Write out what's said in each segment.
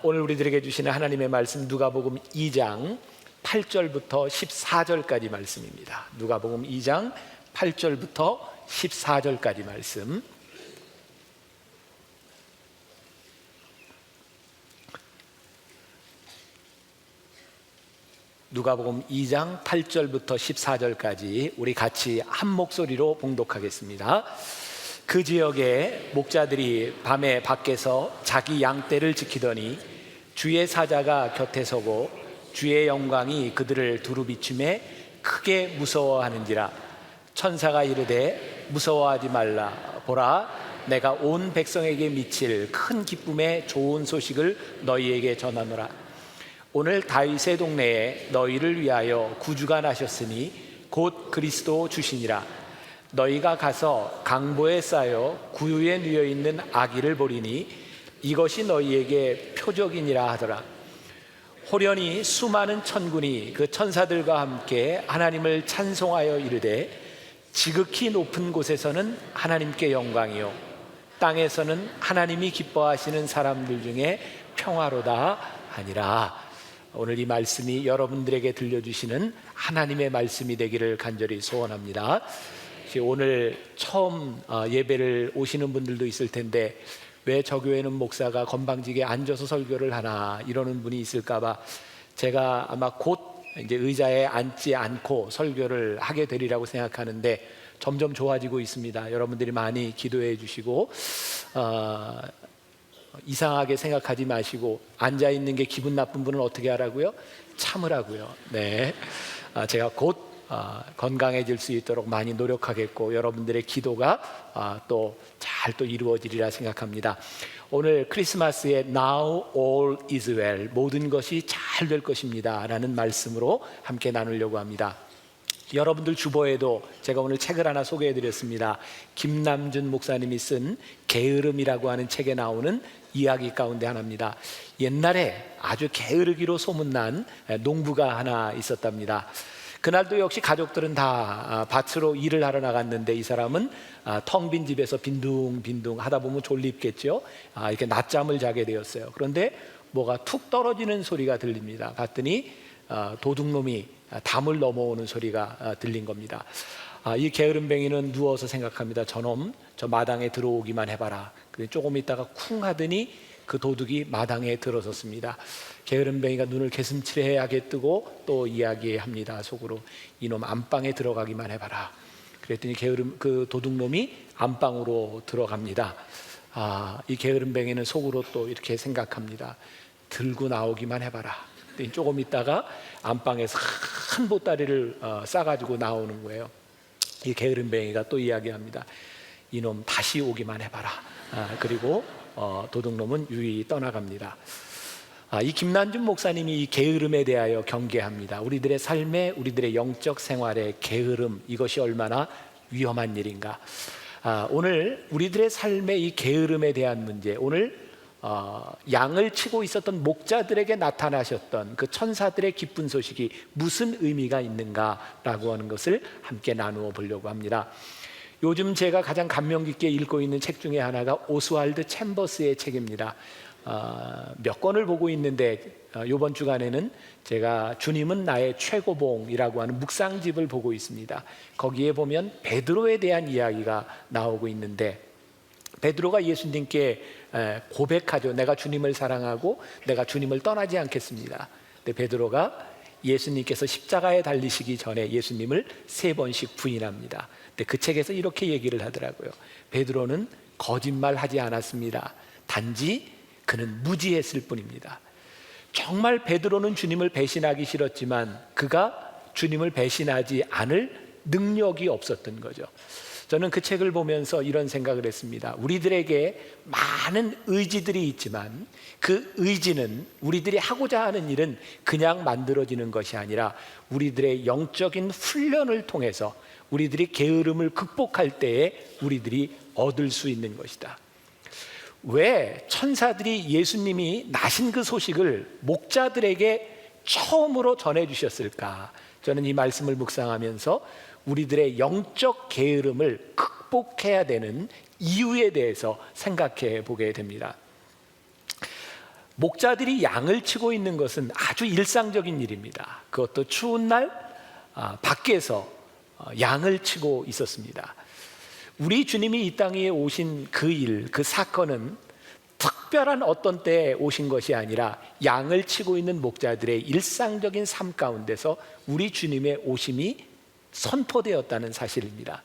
오늘 우리들에게 주시는 하나님의 말씀 누가복음 2장 8절부터 14절까지 말씀입니다. 누가복음 2장 8절부터 14절까지 말씀. 누가복음 2장 8절부터 14절까지 우리 같이 한 목소리로 봉독하겠습니다. 그 지역에 목자들이 밤에 밖에서 자기 양떼를 지키더니 주의 사자가 곁에 서고 주의 영광이 그들을 두루 비추매 크게 무서워하는지라. 천사가 이르되 무서워하지 말라. 보라, 내가 온 백성에게 미칠 큰 기쁨의 좋은 소식을 너희에게 전하노라. 오늘 다윗의 동네에 너희를 위하여 구주가 나셨으니 곧 그리스도 주시니라. 너희가 가서 강보에 쌓여 구유에 누워 있는 아기를 보리니 이것이 너희에게 표적이니라 하더라. 호련히 수많은 천군이 그 천사들과 함께 하나님을 찬송하여 이르되 지극히 높은 곳에서는 하나님께 영광이요 땅에서는 하나님이 기뻐하시는 사람들 중에 평화로다 하니라. 오늘 이 말씀이 여러분들에게 들려주시는 하나님의 말씀이 되기를 간절히 소원합니다. 오늘 처음 예배를 오시는 분들도 있을 텐데 왜 저 교회는 목사가 건방지게 앉아서 설교를 하나 이러는 분이 있을까봐 제가 아마 곧 이제 의자에 앉지 않고 설교를 하게 되리라고 생각하는데 점점 좋아지고 있습니다. 여러분들이 많이 기도해 주시고 이상하게 생각하지 마시고 앉아 있는 게 기분 나쁜 분은 어떻게 하라고요? 참으라고요. 네, 제가 곧 건강해질 수 있도록 많이 노력하겠고 여러분들의 기도가 또 잘 이루어지리라 생각합니다. 오늘 크리스마스에 Now all is well, 모든 것이 잘 될 것입니다 라는 말씀으로 함께 나누려고 합니다. 여러분들 주보에도 제가 오늘 책을 하나 소개해 드렸습니다. 김남준 목사님이 쓴 게으름이라고 하는 책에 나오는 이야기 가운데 하나입니다. 옛날에 아주 게으르기로 소문난 농부가 하나 있었답니다. 그날도 역시 가족들은 다 밭으로 일을 하러 나갔는데 이 사람은 텅 빈 집에서 빈둥빈둥 하다 보면 졸립겠죠. 이렇게 낮잠을 자게 되었어요. 그런데 뭐가 툭 떨어지는 소리가 들립니다. 봤더니 도둑놈이 담을 넘어오는 소리가 들린 겁니다. 이 게으름뱅이는 누워서 생각합니다. 저놈 저 마당에 들어오기만 해봐라. 조금 있다가 쿵 하더니 그 도둑이 마당에 들어섰습니다. 게으름뱅이가 눈을 개슴츠레하게 뜨고 또 이야기합니다. 속으로 이놈 안방에 들어가기만 해봐라. 그랬더니 그 도둑놈이 안방으로 들어갑니다. 이 게으름뱅이는 속으로 또 이렇게 생각합니다. 들고 나오기만 해봐라. 조금 있다가 안방에서 큰 보따리를 싸가지고 나오는 거예요. 이 게으름뱅이가 또 이야기합니다. 이놈 다시 오기만 해봐라. 그리고 도둑놈은 유유히 떠나갑니다. 이 김남준 목사님이 이 게으름에 대하여 경계합니다. 우리들의 삶에, 우리들의 영적 생활에 게으름, 이것이 얼마나 위험한 일인가. 오늘 우리들의 삶의 이 게으름에 대한 문제, 오늘 양을 치고 있었던 목자들에게 나타나셨던 그 천사들의 기쁜 소식이 무슨 의미가 있는가라고 하는 것을 함께 나누어 보려고 합니다. 요즘 제가 가장 감명 깊게 읽고 있는 책 중에 하나가 오스왈드 챔버스의 책입니다. 몇 권을 보고 있는데 이번 주간에는 제가 주님은 나의 최고봉이라고 하는 묵상집을 보고 있습니다. 거기에 보면 베드로에 대한 이야기가 나오고 있는데 베드로가 예수님께 고백하죠. 내가 주님을 사랑하고 내가 주님을 떠나지 않겠습니다. 근데 베드로가 예수님께서 십자가에 달리시기 전에 예수님을 3번씩 부인합니다. 근데 그 책에서 이렇게 얘기를 하더라고요. 베드로는 거짓말하지 않았습니다. 단지 그는 무지했을 뿐입니다. 정말 베드로는 주님을 배신하기 싫었지만 그가 주님을 배신하지 않을 능력이 없었던 거죠. 저는 그 책을 보면서 이런 생각을 했습니다. 우리들에게 많은 의지들이 있지만 그 의지는 우리들이 하고자 하는 일은 그냥 만들어지는 것이 아니라 우리들의 영적인 훈련을 통해서 우리들이 게으름을 극복할 때에 우리들이 얻을 수 있는 것이다. 왜 천사들이 예수님이 나신 그 소식을 목자들에게 처음으로 전해주셨을까? 저는 이 말씀을 묵상하면서 우리들의 영적 게으름을 극복해야 되는 이유에 대해서 생각해 보게 됩니다. 목자들이 양을 치고 있는 것은 아주 일상적인 일입니다. 그것도 추운 날 밖에서 양을 치고 있었습니다. 우리 주님이 이 땅에 오신 그 일, 그 사건은 특별한 어떤 때에 오신 것이 아니라 양을 치고 있는 목자들의 일상적인 삶 가운데서 우리 주님의 오심이 선포되었다는 사실입니다.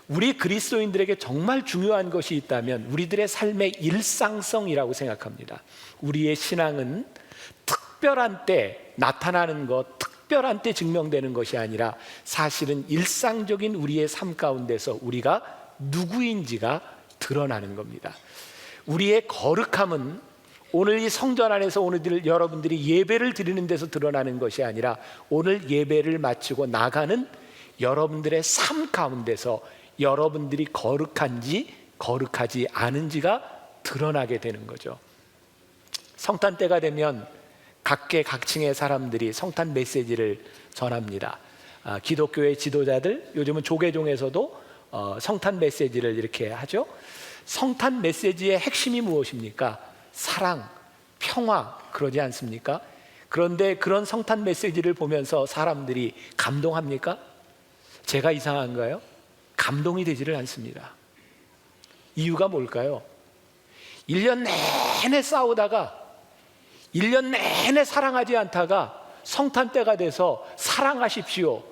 우리 그리스도인들에게 정말 중요한 것이 있다면 우리들의 삶의 일상성이라고 생각합니다. 우리의 신앙은 특별한 때 나타나는 것, 특별한 때 증명되는 것이 아니라 사실은 일상적인 우리의 삶 가운데서 우리가 누구인지가 드러나는 겁니다. 우리의 거룩함은 오늘 이 성전 안에서 오늘 여러분들이 예배를 드리는 데서 드러나는 것이 아니라 오늘 예배를 마치고 나가는 여러분들의 삶 가운데서 여러분들이 거룩한지 거룩하지 않은지가 드러나게 되는 거죠. 성탄 때가 되면 각계 각층의 사람들이 성탄 메시지를 전합니다. 기독교의 지도자들, 요즘은 조계종에서도 성탄 메시지를 이렇게 하죠. 성탄 메시지의 핵심이 무엇입니까? 사랑, 평화, 그러지 않습니까? 그런데 그런 성탄 메시지를 보면서 사람들이 감동합니까? 제가 이상한가요? 감동이 되지를 않습니다. 이유가 뭘까요? 1년 내내 싸우다가 1년 내내 사랑하지 않다가 성탄 때가 돼서 사랑하십시오,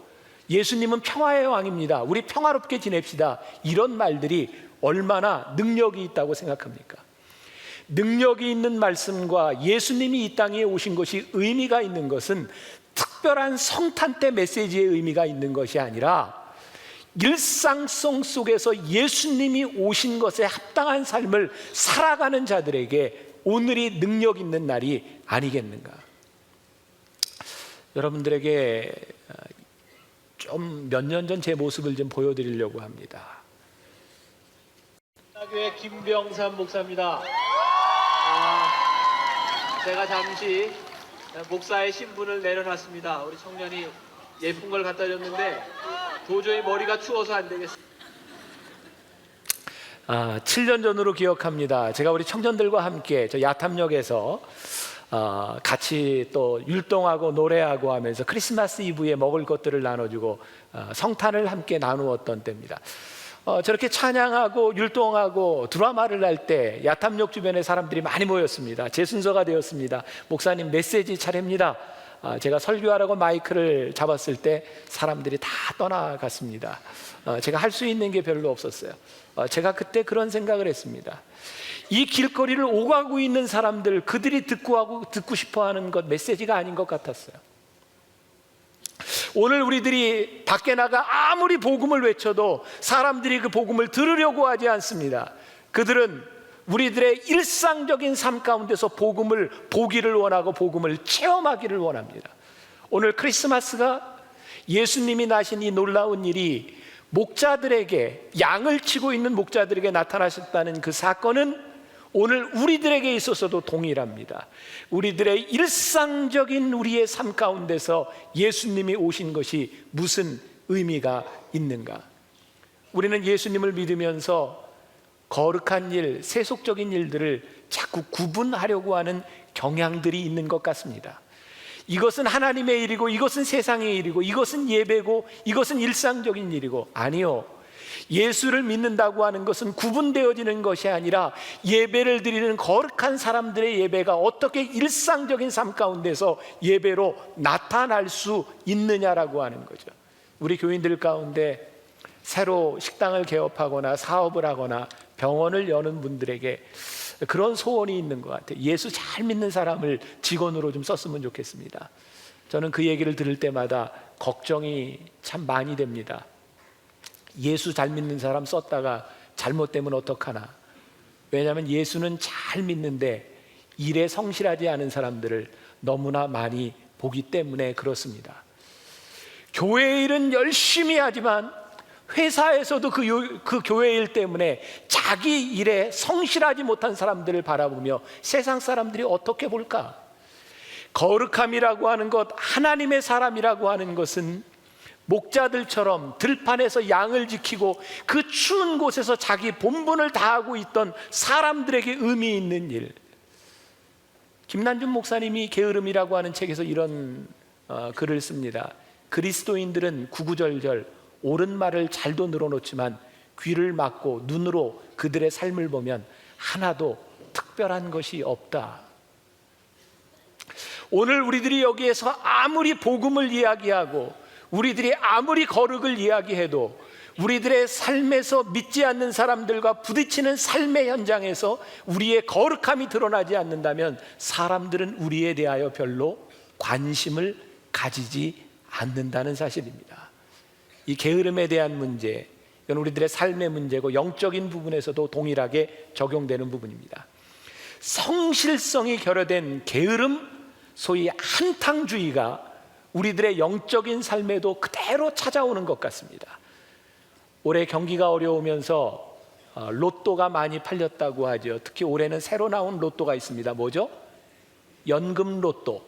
예수님은 평화의 왕입니다, 우리 평화롭게 지냅시다, 이런 말들이 얼마나 능력이 있다고 생각합니까? 능력이 있는 말씀과 예수님이 이 땅에 오신 것이 의미가 있는 것은 특별한 성탄 때 메시지의 의미가 있는 것이 아니라 일상성 속에서 예수님이 오신 것에 합당한 삶을 살아가는 자들에게 오늘이 능력 있는 날이 아니겠는가? 여러분들에게 좀 몇 년 전 제 모습을 좀 보여드리려고 합니다. 교회 김병삼 목사입니다. 제가 잠시 목사의 신분을 내려놨습니다. 우리 청년이 예쁜 걸 갖다 줬는데 도저히 머리가 추워서 안 되겠습니다. 7년 전으로 기억합니다. 제가 우리 청년들과 함께 저 야탐역에서 같이 또 율동하고 노래하고 하면서 크리스마스 이브에 먹을 것들을 나눠주고 성탄을 함께 나누었던 때입니다. 저렇게 찬양하고 율동하고 드라마를 할 때 야탐역 주변에 사람들이 많이 모였습니다. 제 순서가 되었습니다. 목사님 메시지 차례입니다. 제가 설교하라고 마이크를 잡았을 때 사람들이 다 떠나갔습니다. 제가 할 수 있는 게 별로 없었어요. 제가 그때 그런 생각을 했습니다. 이 길거리를 오가고 있는 사람들, 그들이 듣고 싶어하는 것, 메시지가 아닌 것 같았어요. 오늘 우리들이 밖에 나가 아무리 복음을 외쳐도 사람들이 그 복음을 들으려고 하지 않습니다. 그들은 우리들의 일상적인 삶 가운데서 복음을 보기를 원하고 복음을 체험하기를 원합니다. 오늘 크리스마스가 예수님이 나신 이 놀라운 일이 목자들에게, 양을 치고 있는 목자들에게 나타나셨다는 그 사건은 오늘 우리들에게 있어서도 동일합니다. 우리들의 일상적인 우리의 삶 가운데서 예수님이 오신 것이 무슨 의미가 있는가? 우리는 예수님을 믿으면서 거룩한 일, 세속적인 일들을 자꾸 구분하려고 하는 경향들이 있는 것 같습니다. 이것은 하나님의 일이고 이것은 세상의 일이고 이것은 예배고 이것은 일상적인 일이고, 아니요, 예수를 믿는다고 하는 것은 구분되어지는 것이 아니라 예배를 드리는 거룩한 사람들의 예배가 어떻게 일상적인 삶 가운데서 예배로 나타날 수 있느냐라고 하는 거죠. 우리 교인들 가운데 새로 식당을 개업하거나 사업을 하거나 병원을 여는 분들에게 그런 소원이 있는 것 같아요. 예수 잘 믿는 사람을 직원으로 좀 썼으면 좋겠습니다. 저는 그 얘기를 들을 때마다 걱정이 참 많이 됩니다. 예수 잘 믿는 사람 썼다가 잘못되면 어떡하나. 왜냐하면 예수는 잘 믿는데 일에 성실하지 않은 사람들을 너무나 많이 보기 때문에 그렇습니다. 교회 일은 열심히 하지만 회사에서도 그 교회 일 때문에 자기 일에 성실하지 못한 사람들을 바라보며 세상 사람들이 어떻게 볼까? 거룩함이라고 하는 것, 하나님의 사람이라고 하는 것은 목자들처럼 들판에서 양을 지키고 그 추운 곳에서 자기 본분을 다하고 있던 사람들에게 의미 있는 일, 김난준 목사님이 게으름이라고 하는 책에서 이런 글을 씁니다. 그리스도인들은 구구절절 옳은 말을 잘도 늘어놓지만 귀를 막고 눈으로 그들의 삶을 보면 하나도 특별한 것이 없다. 오늘 우리들이 여기에서 아무리 복음을 이야기하고 우리들이 아무리 거룩을 이야기해도 우리들의 삶에서 믿지 않는 사람들과 부딪히는 삶의 현장에서 우리의 거룩함이 드러나지 않는다면 사람들은 우리에 대하여 별로 관심을 가지지 않는다는 사실입니다. 이 게으름에 대한 문제, 이건 우리들의 삶의 문제고 영적인 부분에서도 동일하게 적용되는 부분입니다. 성실성이 결여된 게으름, 소위 한탕주의가 우리들의 영적인 삶에도 그대로 찾아오는 것 같습니다. 올해 경기가 어려우면서 로또가 많이 팔렸다고 하죠. 특히 올해는 새로 나온 로또가 있습니다. 뭐죠? 연금 로또.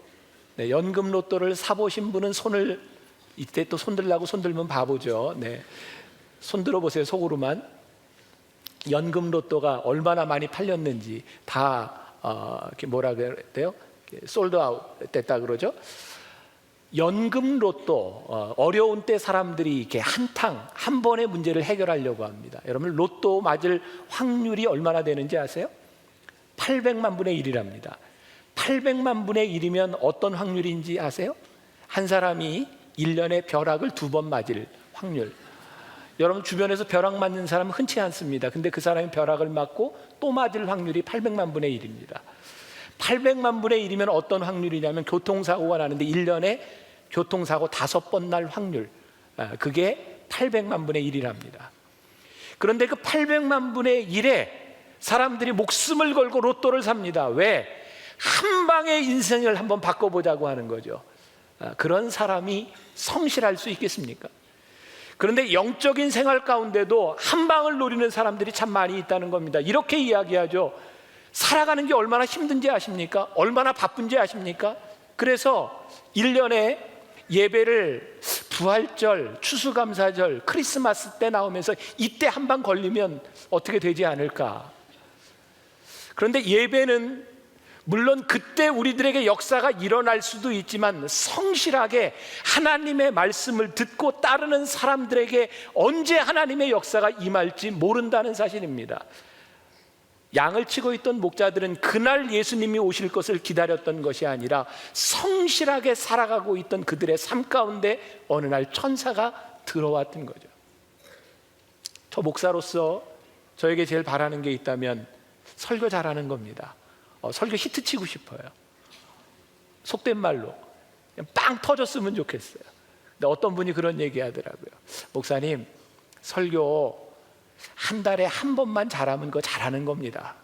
네, 연금 로또를 사보신 분은 손을, 이때 또 손들라고 손들면 바보죠. 네, 손들어 보세요. 속으로만. 연금 로또가 얼마나 많이 팔렸는지 다 이렇게 뭐라 그래요? 솔드 아웃 됐다 그러죠. 연금 로또, 어려운 때 사람들이 이렇게 한 번의 문제를 해결하려고 합니다. 여러분, 로또 맞을 확률이 얼마나 되는지 아세요? 800만 분의 1이랍니다. 800만 분의 1이면 어떤 확률인지 아세요? 한 사람이 1년에 벼락을 2번 맞을 확률. 여러분, 주변에서 벼락 맞는 사람은 흔치 않습니다. 근데 그 사람이 벼락을 맞고 또 맞을 확률이 800만 분의 1입니다. 800만 분의 1이면 어떤 확률이냐면 교통사고가 나는데 1년에 교통사고 5번 날 확률, 그게 800만 분의 1이랍니다. 그런데 그 800만 분의 1에 사람들이 목숨을 걸고 로또를 삽니다. 왜? 한 방에 인생을 한번 바꿔보자고 하는 거죠. 그런 사람이 성실할 수 있겠습니까? 그런데 영적인 생활 가운데도 한 방을 노리는 사람들이 참 많이 있다는 겁니다. 이렇게 이야기하죠. 살아가는 게 얼마나 힘든지 아십니까? 얼마나 바쁜지 아십니까? 그래서 1년에 예배를 부활절, 추수감사절, 크리스마스 때 나오면서 이때 한 방 걸리면 어떻게 되지 않을까? 그런데 예배는 물론 그때 우리들에게 역사가 일어날 수도 있지만 성실하게 하나님의 말씀을 듣고 따르는 사람들에게 언제 하나님의 역사가 임할지 모른다는 사실입니다. 양을 치고 있던 목자들은 그날 예수님이 오실 것을 기다렸던 것이 아니라 성실하게 살아가고 있던 그들의 삶 가운데 어느 날 천사가 들어왔던 거죠. 저 목사로서 저에게 제일 바라는 게 있다면 설교 잘하는 겁니다. 설교 히트 치고 싶어요. 속된 말로 그냥 빵 터졌으면 좋겠어요. 근데 어떤 분이 그런 얘기 하더라고요. 목사님, 설교 한 달에 한 번만 잘하면 그거 잘하는 겁니다.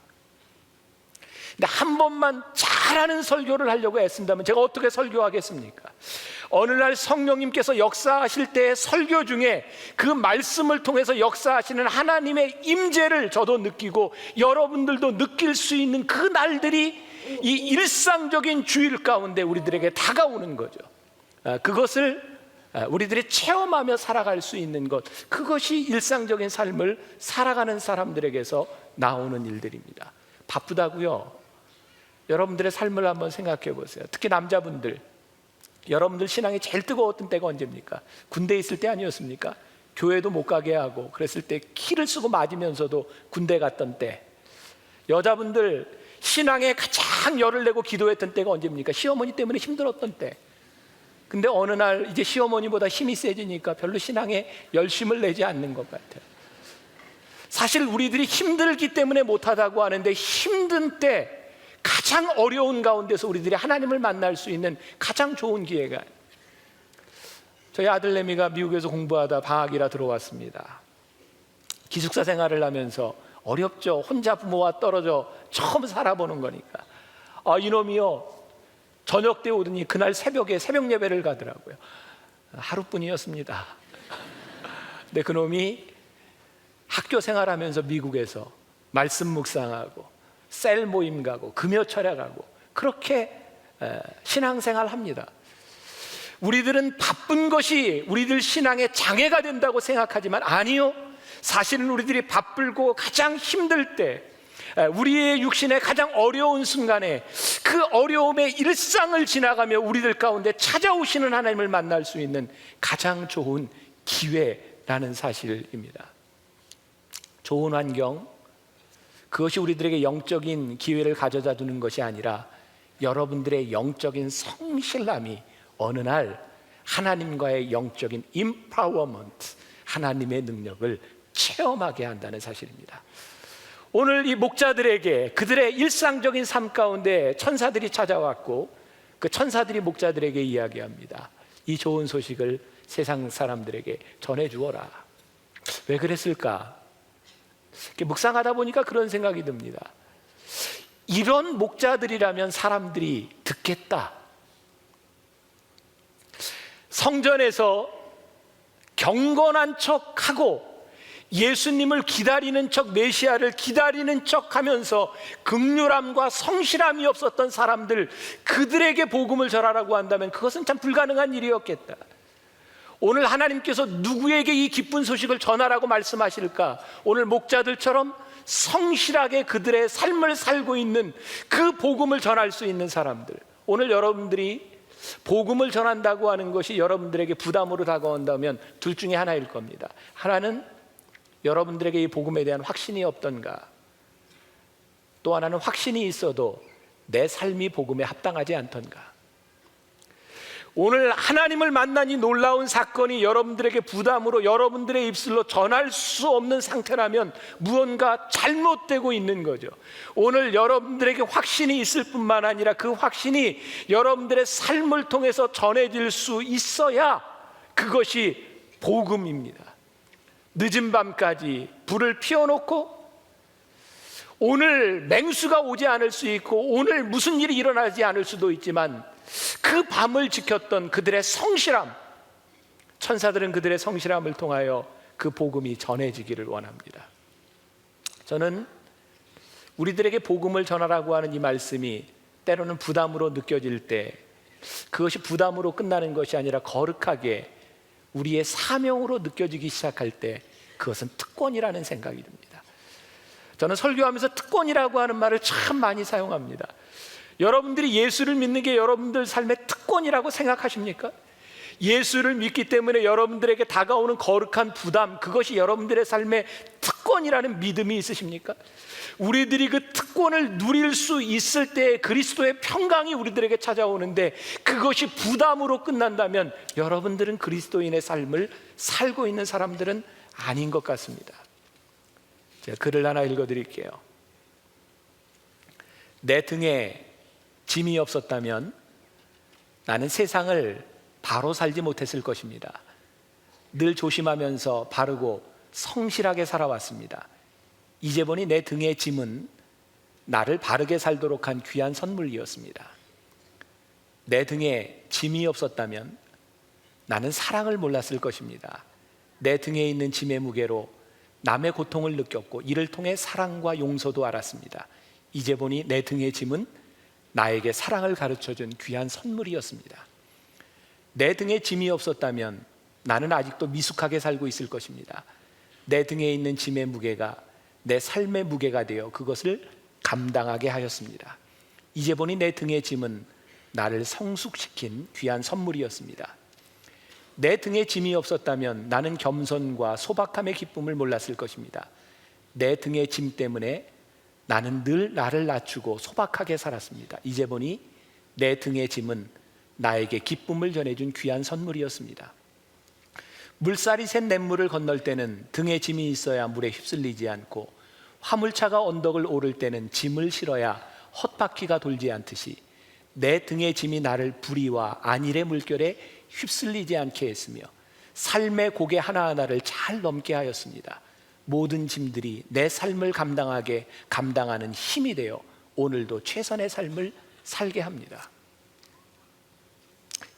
근데 한 번만 잘하는 설교를 하려고 애쓴다면 제가 어떻게 설교하겠습니까? 어느 날 성령님께서 역사하실 때 설교 중에 그 말씀을 통해서 역사하시는 하나님의 임재를 저도 느끼고 여러분들도 느낄 수 있는 그 날들이 이 일상적인 주일 가운데 우리들에게 다가오는 거죠. 그것을 우리들이 체험하며 살아갈 수 있는 것, 그것이 일상적인 삶을 살아가는 사람들에게서 나오는 일들입니다. 바쁘다고요? 여러분들의 삶을 한번 생각해 보세요. 특히 남자분들, 여러분들 신앙이 제일 뜨거웠던 때가 언제입니까? 군대에 있을 때 아니었습니까? 교회도 못 가게 하고 그랬을 때 키를 쓰고 맞으면서도 군대 갔던 때. 여자분들 신앙에 가장 열을 내고 기도했던 때가 언제입니까? 시어머니 때문에 힘들었던 때. 근데 어느 날 이제 시어머니보다 힘이 세지니까 별로 신앙에 열심을 내지 않는 것 같아요. 사실 우리들이 힘들기 때문에 못하다고 하는데 힘든 때 가장 어려운 가운데서 우리들이 하나님을 만날 수 있는 가장 좋은 기회가, 저희 아들내미가 미국에서 공부하다 방학이라 들어왔습니다. 기숙사 생활을 하면서 어렵죠. 혼자 부모와 떨어져 처음 살아보는 거니까. 이놈이요, 저녁 때 오더니 그날 새벽에 새벽 예배를 가더라고요. 하루뿐이었습니다. 근데 그놈이 학교 생활하면서 미국에서 말씀 묵상하고 셀 모임 가고 금요 철야가고 그렇게 신앙생활 합니다. 우리들은 바쁜 것이 우리들 신앙의 장애가 된다고 생각하지만 아니요, 사실은 우리들이 바쁘고 가장 힘들 때, 우리의 육신의 가장 어려운 순간에 그 어려움의 일상을 지나가며 우리들 가운데 찾아오시는 하나님을 만날 수 있는 가장 좋은 기회라는 사실입니다. 좋은 환경, 그것이 우리들에게 영적인 기회를 가져다 주는 것이 아니라 여러분들의 영적인 성실함이 어느 날 하나님과의 영적인 empowerment, 하나님의 능력을 체험하게 한다는 사실입니다. 오늘 이 목자들에게 그들의 일상적인 삶 가운데 천사들이 찾아왔고 그 천사들이 목자들에게 이야기합니다. 이 좋은 소식을 세상 사람들에게 전해주어라. 왜 그랬을까? 묵상하다 보니까 그런 생각이 듭니다. 이런 목자들이라면 사람들이 듣겠다. 성전에서 경건한 척하고 예수님을 기다리는 척, 메시아를 기다리는 척 하면서 긍휼함과 성실함이 없었던 사람들, 그들에게 복음을 전하라고 한다면 그것은 참 불가능한 일이었겠다. 오늘 하나님께서 누구에게 이 기쁜 소식을 전하라고 말씀하실까? 오늘 목자들처럼 성실하게 그들의 삶을 살고 있는 그 복음을 전할 수 있는 사람들. 오늘 여러분들이 복음을 전한다고 하는 것이 여러분들에게 부담으로 다가온다면 둘 중에 하나일 겁니다. 하나는 여러분들에게 이 복음에 대한 확신이 없던가, 또 하나는 확신이 있어도 내 삶이 복음에 합당하지 않던가. 오늘 하나님을 만난 이 놀라운 사건이 여러분들에게 부담으로 여러분들의 입술로 전할 수 없는 상태라면 무언가 잘못되고 있는 거죠. 오늘 여러분들에게 확신이 있을 뿐만 아니라 그 확신이 여러분들의 삶을 통해서 전해질 수 있어야 그것이 복음입니다. 늦은 밤까지 불을 피워놓고 오늘 맹수가 오지 않을 수 있고 오늘 무슨 일이 일어나지 않을 수도 있지만 그 밤을 지켰던 그들의 성실함, 천사들은 그들의 성실함을 통하여 그 복음이 전해지기를 원합니다. 저는 우리들에게 복음을 전하라고 하는 이 말씀이 때로는 부담으로 느껴질 때 그것이 부담으로 끝나는 것이 아니라 거룩하게 우리의 사명으로 느껴지기 시작할 때 그것은 특권이라는 생각이 듭니다. 저는 설교하면서 특권이라고 하는 말을 참 많이 사용합니다. 여러분들이 예수를 믿는 게 여러분들 삶의 특권이라고 생각하십니까? 예수를 믿기 때문에 여러분들에게 다가오는 거룩한 부담, 그것이 여러분들의 삶의 특권이라는 믿음이 있으십니까? 우리들이 그 특권을 누릴 수 있을 때 그리스도의 평강이 우리들에게 찾아오는데 그것이 부담으로 끝난다면 여러분들은 그리스도인의 삶을 살고 있는 사람들은 아닌 것 같습니다. 제가 글을 하나 읽어드릴게요. 내 등에 짐이 없었다면 나는 세상을 바로 살지 못했을 것입니다. 늘 조심하면서 바르고 성실하게 살아왔습니다. 이제 보니 내 등의 짐은 나를 바르게 살도록 한 귀한 선물이었습니다. 내 등에 짐이 없었다면 나는 사랑을 몰랐을 것입니다. 내 등에 있는 짐의 무게로 남의 고통을 느꼈고 이를 통해 사랑과 용서도 알았습니다. 이제 보니 내 등의 짐은 나에게 사랑을 가르쳐준 귀한 선물이었습니다. 내 등에 짐이 없었다면 나는 아직도 미숙하게 살고 있을 것입니다. 내 등에 있는 짐의 무게가 내 삶의 무게가 되어 그것을 감당하게 하였습니다. 이제 보니 내 등의 짐은 나를 성숙시킨 귀한 선물이었습니다. 내 등에 짐이 없었다면 나는 겸손과 소박함의 기쁨을 몰랐을 것입니다. 내 등의 짐 때문에 나는 늘 나를 낮추고 소박하게 살았습니다. 이제 보니 내 등의 짐은 나에게 기쁨을 전해준 귀한 선물이었습니다. 물살이 샌 냇물을 건널 때는 등에 짐이 있어야 물에 휩쓸리지 않고 화물차가 언덕을 오를 때는 짐을 실어야 헛바퀴가 돌지 않듯이 내 등의 짐이 나를 불의와 안일의 물결에 휩쓸리지 않게 했으며 삶의 고개 하나하나를 잘 넘게 하였습니다. 모든 짐들이 내 삶을 감당하는 힘이 되어 오늘도 최선의 삶을 살게 합니다.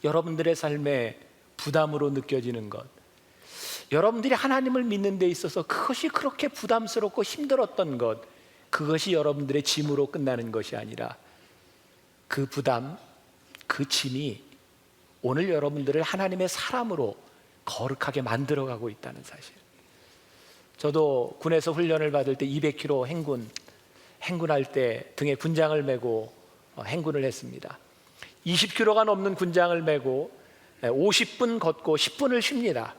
여러분들의 삶에 부담으로 느껴지는 것, 여러분들이 하나님을 믿는 데 있어서 그것이 그렇게 부담스럽고 힘들었던 것, 그것이 여러분들의 짐으로 끝나는 것이 아니라 그 부담, 그 짐이 오늘 여러분들을 하나님의 사람으로 거룩하게 만들어가고 있다는 사실. 저도 군에서 훈련을 받을 때 200km 행군 행군할 때 등에 군장을 메고 행군을 했습니다. 20km가 넘는 군장을 메고 50분 걷고 10분을 쉽니다.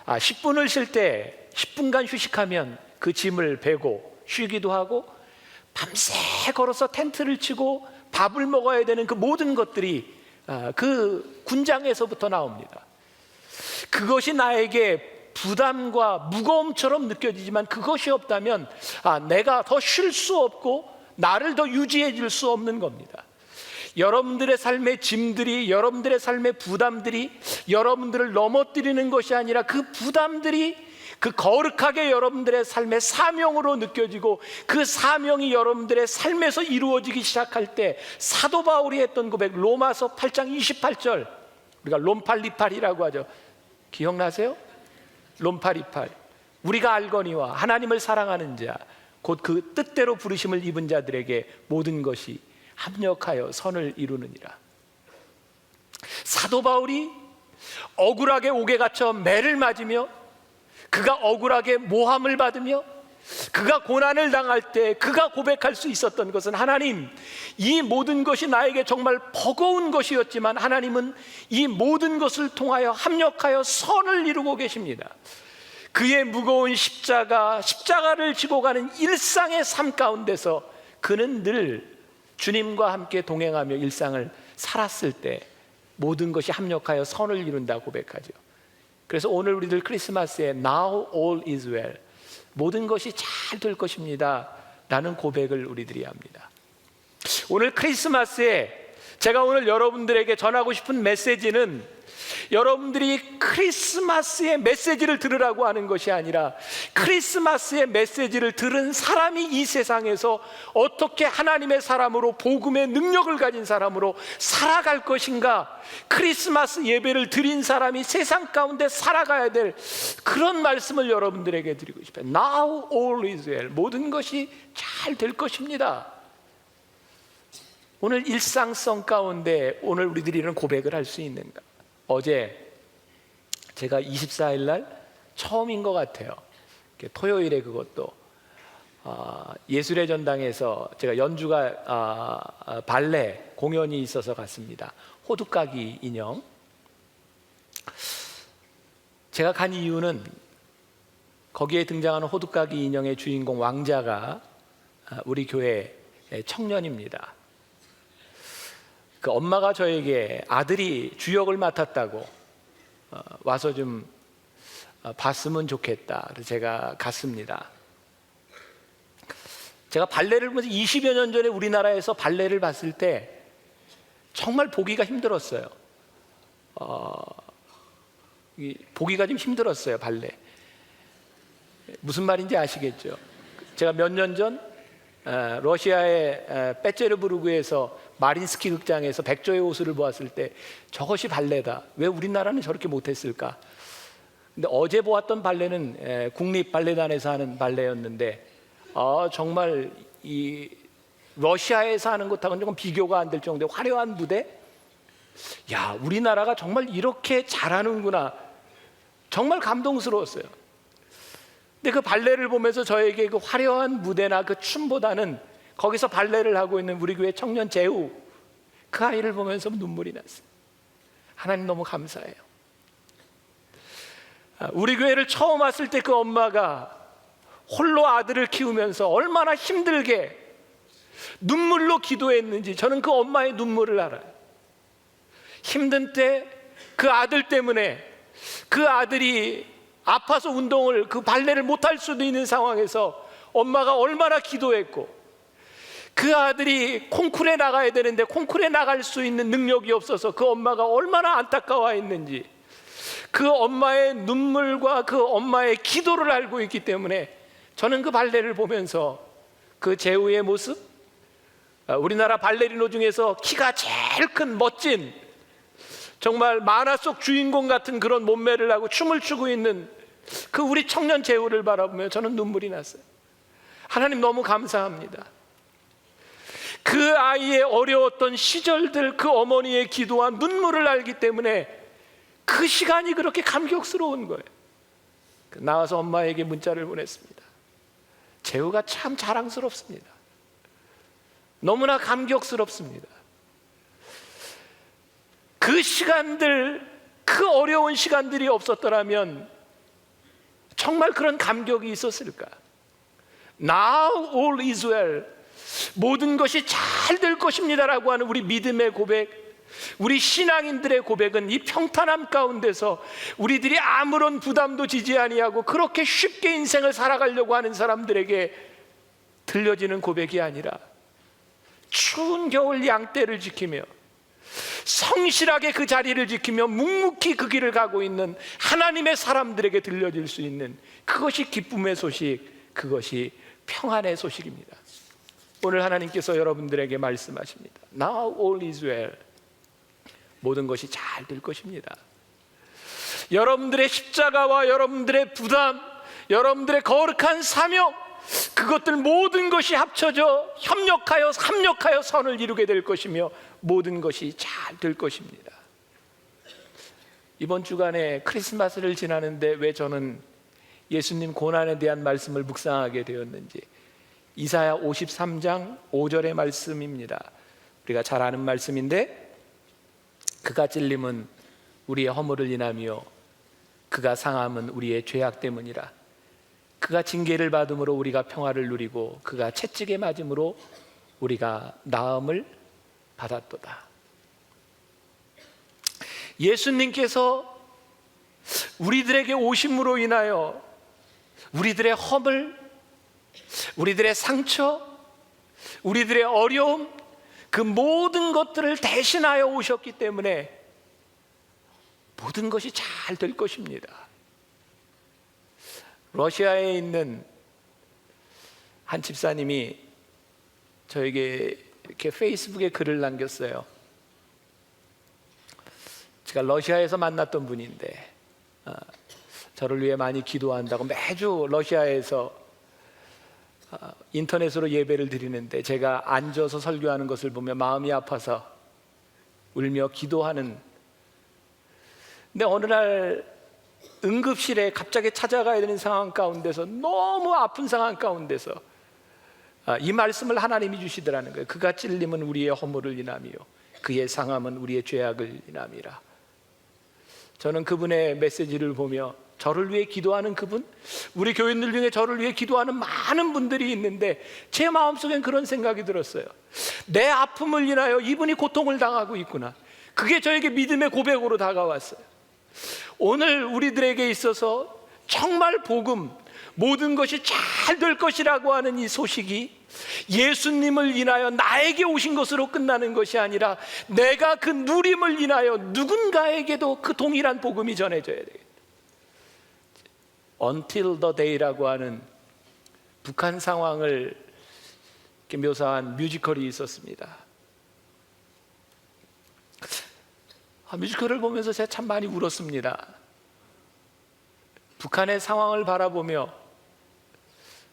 10분을 쉴 때 10분간 휴식하면 그 짐을 베고 쉬기도 하고, 밤새 걸어서 텐트를 치고 밥을 먹어야 되는 그 모든 것들이 그 군장에서부터 나옵니다. 그것이 나에게 부담과 무거움처럼 느껴지지만, 그것이 없다면 내가 더 쉴 수 없고 나를 더 유지해 줄 수 없는 겁니다. 여러분들의 삶의 짐들이, 여러분들의 삶의 부담들이 여러분들을 넘어뜨리는 것이 아니라, 그 부담들이 그 거룩하게 여러분들의 삶의 사명으로 느껴지고, 그 사명이 여러분들의 삶에서 이루어지기 시작할 때 사도 바울이 했던 고백, 로마서 8장 28절, 우리가 롬팔리팔이라고 하죠. 기억나세요? 롬팔리팔. 우리가 알거니와 하나님을 사랑하는 자 곧 그 뜻대로 부르심을 입은 자들에게 모든 것이 합력하여 선을 이루느니라. 사도 바울이 억울하게 옥에 갇혀 매를 맞으며, 그가 억울하게 모함을 받으며, 그가 고난을 당할 때 그가 고백할 수 있었던 것은, 하나님, 이 모든 것이 나에게 정말 버거운 것이었지만 하나님은 이 모든 것을 통하여 합력하여 선을 이루고 계십니다. 그의 무거운 십자가를 지고 가는 일상의 삶 가운데서 그는 늘 주님과 함께 동행하며 일상을 살았을 때 모든 것이 합력하여 선을 이룬다 고백하죠. 그래서 오늘 우리들 크리스마스에 Now all is well, 모든 것이 잘 될 것입니다 라는 고백을 우리들이 합니다. 오늘 크리스마스에 제가 오늘 여러분들에게 전하고 싶은 메시지는, 여러분들이 크리스마스의 메시지를 들으라고 하는 것이 아니라, 크리스마스의 메시지를 들은 사람이 이 세상에서 어떻게 하나님의 사람으로, 복음의 능력을 가진 사람으로 살아갈 것인가, 크리스마스 예배를 드린 사람이 세상 가운데 살아가야 될 그런 말씀을 여러분들에게 드리고 싶어요. Now all is well, 모든 것이 잘 될 것입니다. 오늘 일상성 가운데 오늘 우리들이 이런 고백을 할 수 있는가? 어제 제가 24일 날 처음인 것 같아요. 토요일에 그것도 예술의 전당에서 제가 연주가 발레 공연이 있어서 갔습니다. 호두까기 인형. 제가 간 이유는 거기에 등장하는 호두까기 인형의 주인공 왕자가 우리 교회 청년입니다. 그 엄마가 저에게 아들이 주역을 맡았다고 와서 좀 봤으면 좋겠다. 그래서 제가 갔습니다. 제가 발레를 보면서 20여 년 전에 우리나라에서 발레를 봤을 때 정말 보기가 힘들었어요. 보기가 좀 힘들었어요, 발레. 무슨 말인지 아시겠죠? 제가 몇 년 전 러시아의 페테르부르크에서 마린스키 극장에서 백조의 호수를 보았을 때 저것이 발레다, 왜 우리나라는 저렇게 못했을까? 근데 어제 보았던 발레는 국립발레단에서 하는 발레였는데 정말 이 러시아에서 하는 것하고는 조금 비교가 안 될 정도의 화려한 무대. 야, 우리나라가 정말 이렇게 잘하는구나, 정말 감동스러웠어요. 근데 그 발레를 보면서 저에게 그 화려한 무대나 그 춤보다는 거기서 발레를 하고 있는 우리 교회 청년 재우, 그 아이를 보면서 눈물이 났어요. 하나님 너무 감사해요. 우리 교회를 처음 왔을 때 그 엄마가 홀로 아들을 키우면서 얼마나 힘들게 눈물로 기도했는지 저는 그 엄마의 눈물을 알아요. 힘든 때 그 아들 때문에, 그 아들이 아파서 운동을, 그 발레를 못할 수도 있는 상황에서 엄마가 얼마나 기도했고, 그 아들이 콩쿠르에 나가야 되는데 콩쿠르에 나갈 수 있는 능력이 없어서 그 엄마가 얼마나 안타까워했는지, 그 엄마의 눈물과 그 엄마의 기도를 알고 있기 때문에 저는 그 발레를 보면서 그 제우의 모습, 우리나라 발레리노 중에서 키가 제일 큰 멋진, 정말 만화 속 주인공 같은 그런 몸매를 하고 춤을 추고 있는 그 우리 청년 제우를 바라보며 저는 눈물이 났어요. 하나님 너무 감사합니다. 그 아이의 어려웠던 시절들, 그 어머니의 기도와 눈물을 알기 때문에 그 시간이 그렇게 감격스러운 거예요. 나와서 엄마에게 문자를 보냈습니다. 재우가 참 자랑스럽습니다. 너무나 감격스럽습니다. 그 시간들, 그 어려운 시간들이 없었더라면 정말 그런 감격이 있었을까? Now all is well. 모든 것이 잘 될 것입니다라고 하는 우리 믿음의 고백, 우리 신앙인들의 고백은 이 평탄함 가운데서 우리들이 아무런 부담도 지지 아니하고 그렇게 쉽게 인생을 살아가려고 하는 사람들에게 들려지는 고백이 아니라 추운 겨울 양떼를 지키며 성실하게 그 자리를 지키며 묵묵히 그 길을 가고 있는 하나님의 사람들에게 들려질 수 있는, 그것이 기쁨의 소식, 그것이 평안의 소식입니다. 오늘 하나님께서 여러분들에게 말씀하십니다. Now all is well. 모든 것이 잘 될 것입니다. 여러분들의 십자가와 여러분들의 부담, 여러분들의 거룩한 사명, 그것들 모든 것이 합쳐져 협력하여 선을 이루게 될 것이며 모든 것이 잘 될 것입니다. 이번 주간에 크리스마스를 지나는데 왜 저는 예수님 고난에 대한 말씀을 묵상하게 되었는지, 이사야 53장 5절의 말씀입니다. 우리가 잘 아는 말씀인데, 그가 찔림은 우리의 허물을 인하며 그가 상함은 우리의 죄악 때문이라. 그가 징계를 받음으로 우리가 평화를 누리고 그가 채찍에 맞음으로 우리가 나음을 받았도다. 예수님께서 우리들에게 오심으로 인하여 우리들의 허물, 우리들의 상처, 우리들의 어려움, 그 모든 것들을 대신하여 오셨기 때문에 모든 것이 잘 될 것입니다. 러시아에 있는 한 집사님이 저에게 이렇게 페이스북에 글을 남겼어요. 제가 러시아에서 만났던 분인데 저를 위해 많이 기도한다고 매주 러시아에서 인터넷으로 예배를 드리는데 제가 앉아서 설교하는 것을 보며 마음이 아파서 울며 기도하는, 근데 어느 날 응급실에 갑자기 찾아가야 되는 상황 가운데서, 너무 아픈 상황 가운데서 이 말씀을 하나님이 주시더라는 거예요. 그가 찔림은 우리의 허물을 인하며 그의 상함은 우리의 죄악을 인함이라. 저는 그분의 메시지를 보며 저를 위해 기도하는 그분, 우리 교인들 중에 저를 위해 기도하는 많은 분들이 있는데 제 마음속엔 그런 생각이 들었어요. 내 아픔을 인하여 이분이 고통을 당하고 있구나. 그게 저에게 믿음의 고백으로 다가왔어요. 오늘 우리들에게 있어서 정말 복음, 모든 것이 잘 될 것이라고 하는 이 소식이 예수님을 인하여 나에게 오신 것으로 끝나는 것이 아니라 내가 그 누림을 인하여 누군가에게도 그 동일한 복음이 전해져야 되겠다. Until the Day라고 하는 북한 상황을 이렇게 묘사한 뮤지컬이 있었습니다. 뮤지컬을 보면서 제가 참 많이 울었습니다. 북한의 상황을 바라보며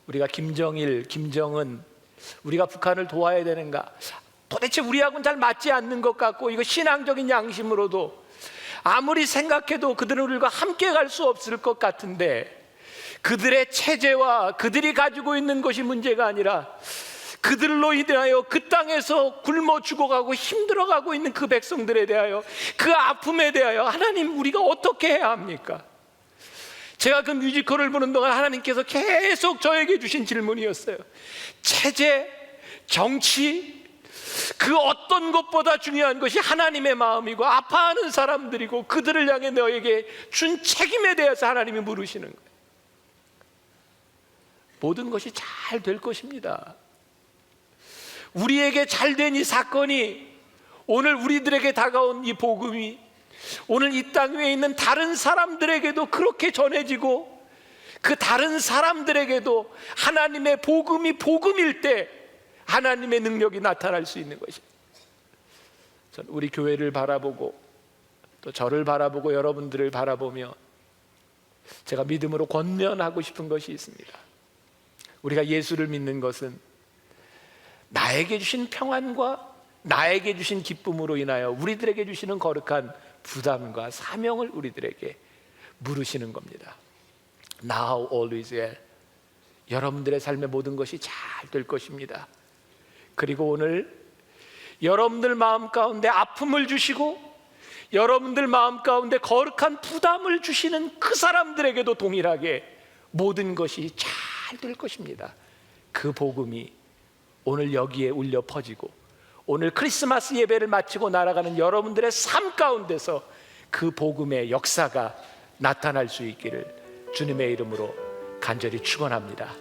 우리가 김정일, 김정은, 우리가 북한을 도와야 되는가? 도대체 우리하고는 잘 맞지 않는 것 같고, 이거 신앙적인 양심으로도 아무리 생각해도 그들은 우리가 함께 갈 수 없을 것 같은데, 그들의 체제와 그들이 가지고 있는 것이 문제가 아니라 그들로 인하여 그 땅에서 굶어 죽어가고 힘들어가고 있는 그 백성들에 대하여, 그 아픔에 대하여 하나님, 우리가 어떻게 해야 합니까? 제가 그 뮤지컬을 보는 동안 하나님께서 계속 저에게 주신 질문이었어요. 체제, 정치, 그 어떤 것보다 중요한 것이 하나님의 마음이고 아파하는 사람들이고 그들을 향해 너에게 준 책임에 대해서 하나님이 물으시는 거예요. 모든 것이 잘 될 것입니다. 우리에게 잘된 이 사건이, 오늘 우리들에게 다가온 이 복음이 오늘 이 땅 위에 있는 다른 사람들에게도 그렇게 전해지고, 그 다른 사람들에게도 하나님의 복음이 복음일 때 하나님의 능력이 나타날 수 있는 것입니다. 전 우리 교회를 바라보고 또 저를 바라보고 여러분들을 바라보며 제가 믿음으로 권면하고 싶은 것이 있습니다. 우리가 예수를 믿는 것은 나에게 주신 평안과 나에게 주신 기쁨으로 인하여 우리들에게 주시는 거룩한 부담과 사명을 우리들에게 물으시는 겁니다. Now all is well. 여러분들의 삶의 모든 것이 잘 될 것입니다. 그리고 오늘 여러분들 마음 가운데 아픔을 주시고 여러분들 마음 가운데 거룩한 부담을 주시는 그 사람들에게도 동일하게 모든 것이 잘 될 것입니다. 그 복음이 오늘 여기에 울려 퍼지고 오늘 크리스마스 예배를 마치고 날아가는 여러분들의 삶 가운데서 그 복음의 역사가 나타날 수 있기를 주님의 이름으로 간절히 축원합니다.